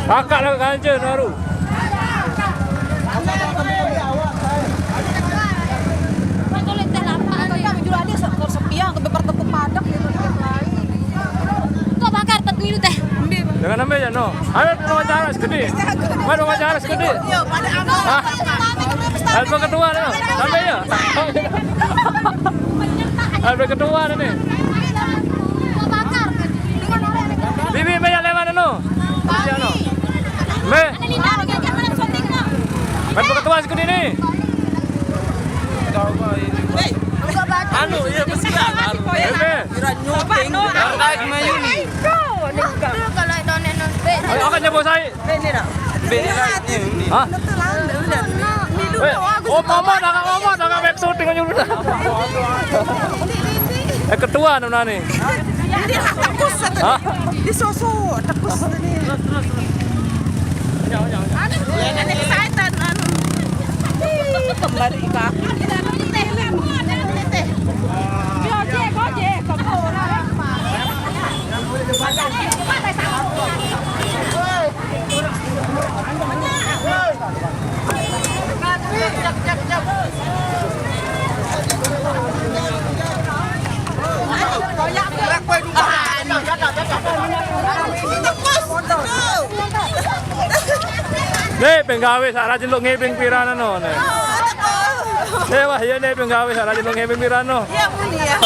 Kakak lah kanjen baru. Jangan ambil ya, no. Ayo wawancara segede. Mana wawancara segede? Hah? Alba kedua nih, ambil ya. Alba kedua nih. Bibi banyak lewat no. No. Me. Alba kedua segede nih. Anu, iya mesti lah. Kira nyuting. Naik mayu nih. Ayo akan nyoba saya. Beni hah? Oh mama dah back shooting nyuruh dah. Ketua nona nih. Dia takus tadi. Di sosok takus tadi. Ini excited anu. Kembali ke aku. Nih penggawe sak jeluk ngeping pirana no. Nih wah ya nih penggawe sak jeluk ngeping pirana. Ya muni ya.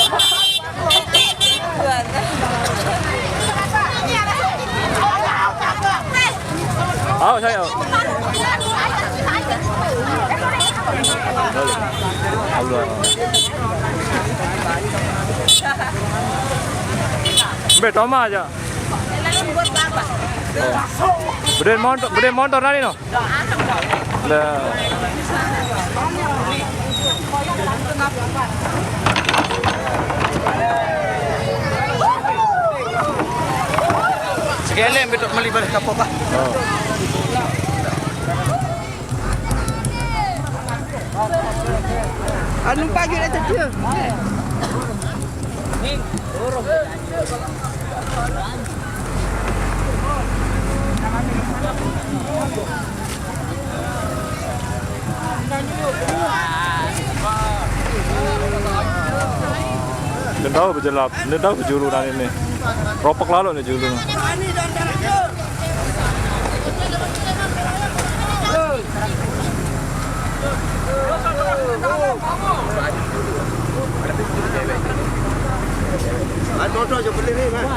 Ayo saya. Allah. Betoma aja. Beden motor nani no. Dah. Sekali betul melibat kapok ah. Anu pagi dah tadi. Nendau berjelap, nendau berjuru ini. Ropok lalu nih juru. Toto je beli ni kan.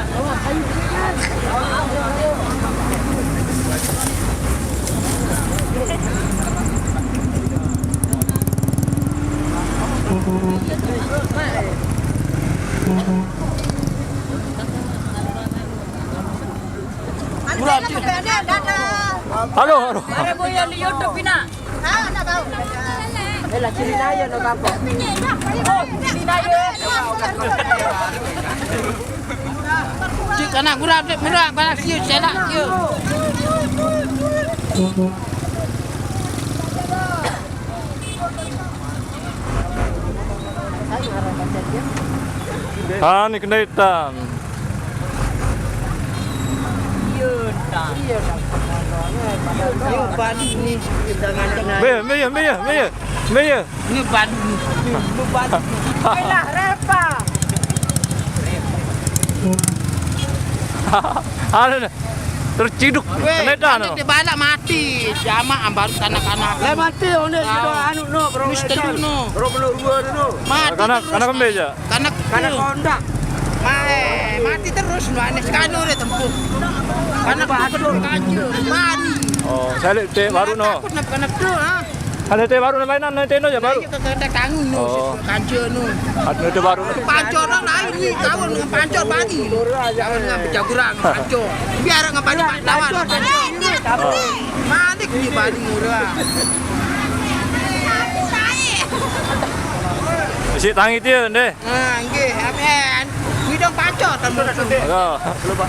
Halo, halo. Ada boya di YouTube pina. Ha, nak tahu. Ela Cina ya no kapo. Cina ya. Cik anak gurau dek merah balas siu celak siu. Ah, ni kena hitam. Meya. Ni badu. Belah repa. Ada terciduk kena hitam. Nanti balak mati. Jamaah baru kanak-kanak. Mati oni anu no bro. Mister no. Bro belum dua no. Mati. Kanak kemeja. Kanak kondak. Mati terus no aneh kanu re tempuh. Kanak badur kanjur. Mati. Oh, saya lihat teh baru no. Aku nak kanak tu ha. Ada teh baru lainan teh no ya baru. Kita kena kangun no. Kanjur no. Ada teh baru. Pancor orang lain ni kawan dengan pancor badi. Kawan dengan pejagurang pancor. Biar ngapani lawan. Malik ni badi murah. Si tangi dia deh. Ha, nggih, amen. Widong pancor temen. Agak lupa.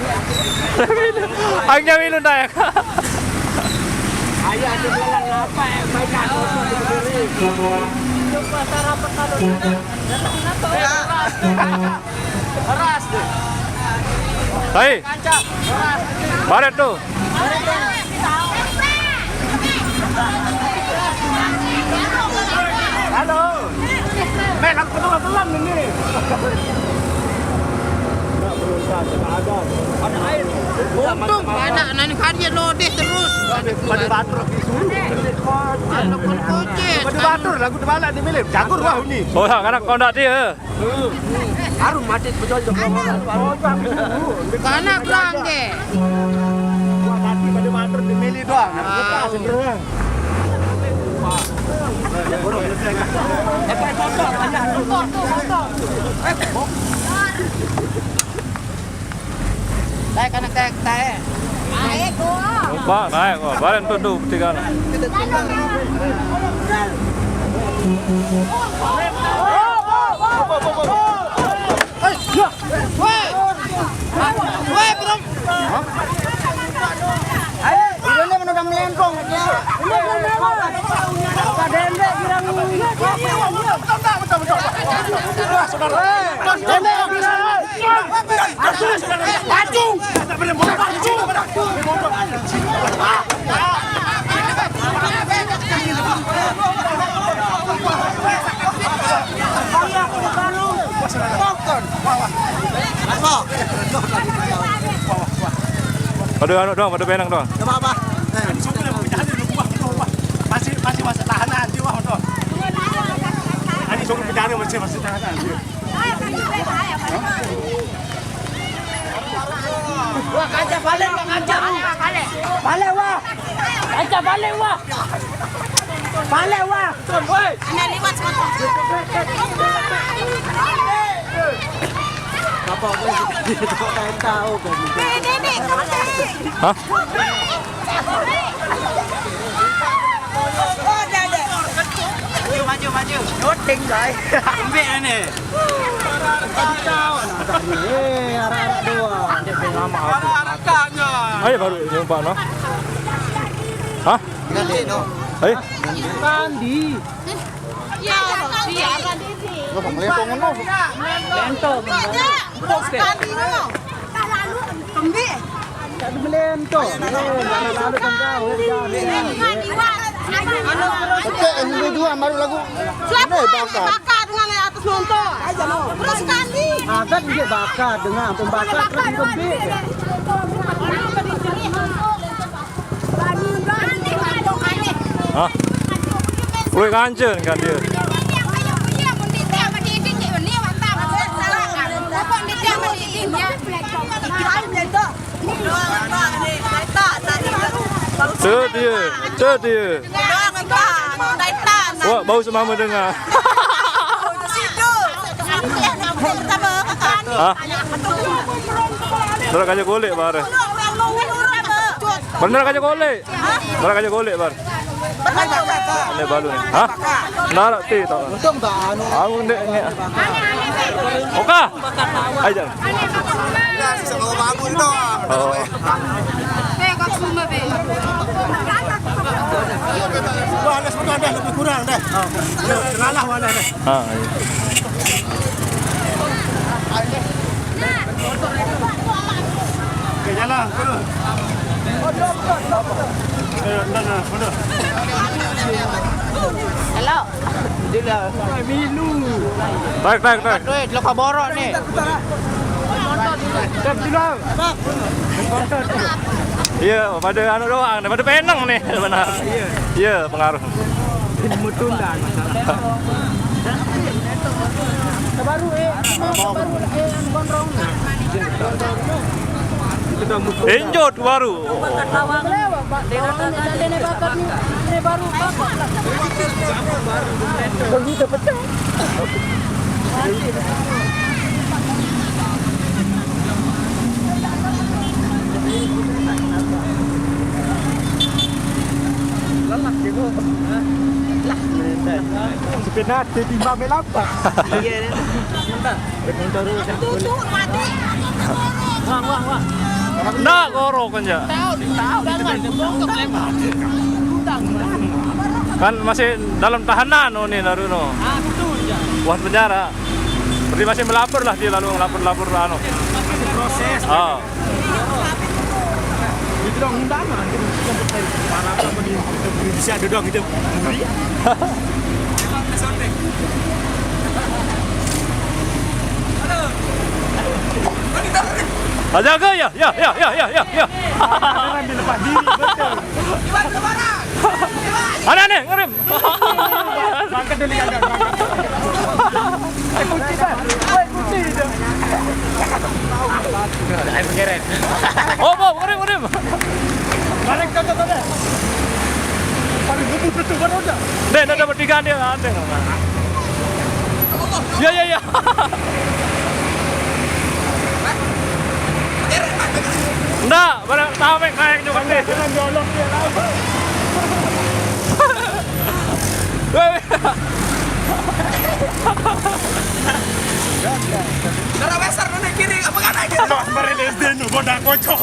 Hanya minum dah. Ayo ada jalan apa baikkan sendiri. Coba sarapan kalau Hai. kancak. Baret tu. Ada air. Untung anak nani karya lodeh terus. Pada batur lagi suruh. Anak pun kocet. Pada batur lagu terbalik di milik. Jagur wah ni. Oh, anak kau nak dia. Harum mati betul je. Anak kerang ke. Wah mati pada batur di milik doang. Nak buka sendiri. Tay ka nagtay. Ay, ko. Ba, naik kau. Balen tu tu tiga. Woi, belum. Ini mana dah melengkong dia. Kadendek birang. Betul. Saudara. Kadendek birang. Maju. Tak boleh maju. Pada anu doang, pada penang doang. Apa? Masih masa tahanan dia wah tu. Ani sungguh penjara masih tahanan dia. Wah, kaca balik, kaca. Balik wah. Kaca balik, wah. Balik wah. Woi. Ini liwat sepotong. Apa tahu kan. Ini. Hah? Maju. Noting guys. Ambil ni. Tahu nak ni. Arah dua. Araknya. Ayo baru jumpa no. Hah? Ganti no. Ayo. Kandi. Ya, siapa di sini? Lo melempong no. Lentong. Tadi no. Tak lalu kembi. Tak ada melentong. Lalu kan kau. Oke, ini dua baru lagu. Siapa bakar dengan atas motor? Terus kandi. Akan dia bakar dengan pembakar terus kembi. Hah? Kuih kancen kan dia. Dia. Wah, bau semama dengar. Hah? Bener kaca golek bar. Bener kaca golek. Bener kaca golek bar. Ini balu ni. Hah? Narak ti tau. Untung tak anu. Aku ndek ni. Oka. Aja. Ya, sisa bangun tu. Oh. Wah, ada semua dah lebih kurang dah. Kenalah mana dah. Ha. Okey, jalan terus. Hello. Dia milu. Tak. Duit lo borok ni. Jom silang. Ya, pada anu doang, pada penang ni benar. Ya, pengaruh. Mutun dah masalah. Baru gondrong. Enjot baru. Begitu pecah. Lelah juga. Lah. Sebenarnya timbang melapa. Iya ni. Tutup mati. Wah. Nak korok kan ya. Kan masih dalam tahanan oh ni lalu no. Buat penjara. Berarti masih melapor lah dia lalu lapor anu. Proses. Ah. Itu dong undangan. Para apa ni? Bisa duduk kita. Jaga ya. Beneran dilepas diri, betul. Ada nih, ngerem. Angkat dulu, angkat. Kunci kan? Kunci itu. Air bergeret. Oh, ngerem. Balik kau tuh. Paling betul kan udah. Deh, ada bertiga dia ada. Ya. Enggak, barang sampai naik juga nih. Jangan jolok dia lah. Darah besar mana kiri, apa kanan kiri? Lo kemarin SD nu bodak kocok.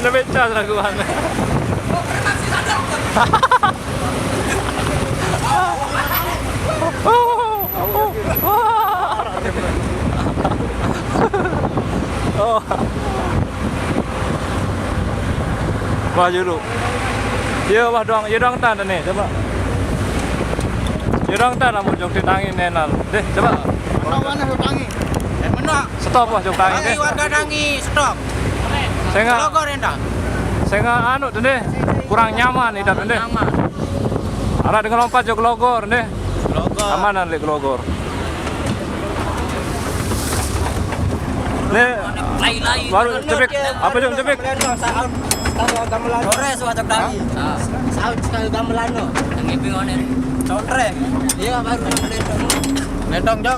Lebih cas raguan. Oh. Wah, dulu. Ya, wah doang tan nih, coba. Ya doang tan namun jok ditangin nenal. Deh, coba. Mana tangi? Mana? Stop wah jok tangin deh. Warga tangi, stop. Saya nggak, Logo rendah. saya nggak anu deh. Kurang nyaman nih dan deh. Nyaman. Ada dengan lompat jok logor deh. Logo. Amanan lek logor. Nih, Lai-lai. baru cepik. Apa jom cepik? Sore suatu tangi. Saut sekali gamelano. Ngiping oner. Contre. Iya baru lendong jok.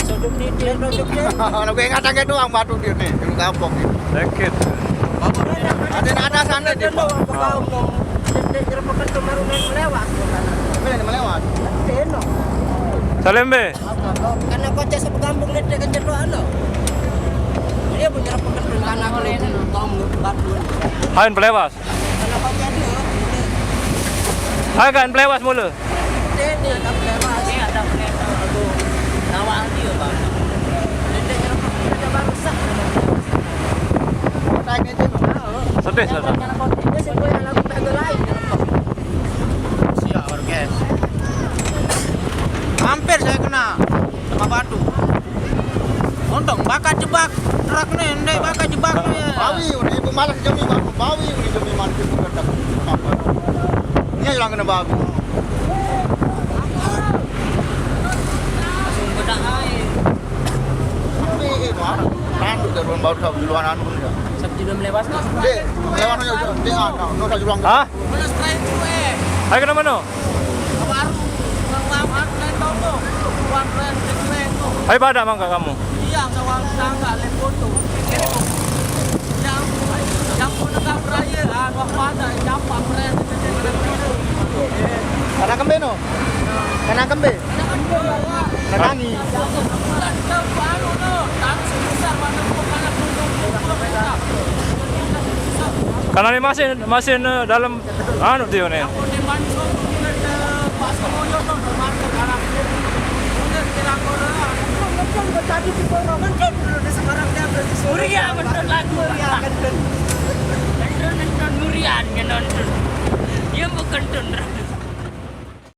Sudut di lendong jok. Kalau gue ingat aja doang batu dia nih, yang gampang nih. Sakit. Ada sana dia. Melewat. Salim be. Karena kocek satu kampung net dekat jadwal lo. Dia punya pekerjaan anak lo tom batu. Hain pelewas. Karena kocek dia. Hai kan pelewas mulu. Dia ada lewat. Dia ada lewat. Nawal dia bang. Dia nyerap pekerjaan baru sah. Tanya itu. Sedih sudah. Karena kocek dia sesuai lagu lagu lain. Siap orkes. Hampir saya kena sama batu. Untung bakal jebak truk nih, ndek bakal jebak nih. Bawi ini ibu malas jami baru. Bawi ini jami mati bukan tak apa. Ini yang kena bawi. Langsung bedak air. Tapi itu mana? Tanduk dari baru tahu duluan anu dia. Sabtu belum lewas nih. Dek, lewat aja dia ana, no tak julang. Hah? Mana strike gue? Hai kena mana? Baru ngawat lain toko. Uang keren gue. Hai pada mangga kamu. Iya, ngawat tangga le foto. Yang punya kameranya, waktu ada yang keren. Kana kembe no? Kana kembe. Kanangi. Karena ini masih dalam anu dia nih. Muria bener lagu Muria Murian nonton. Dia bukan tundra.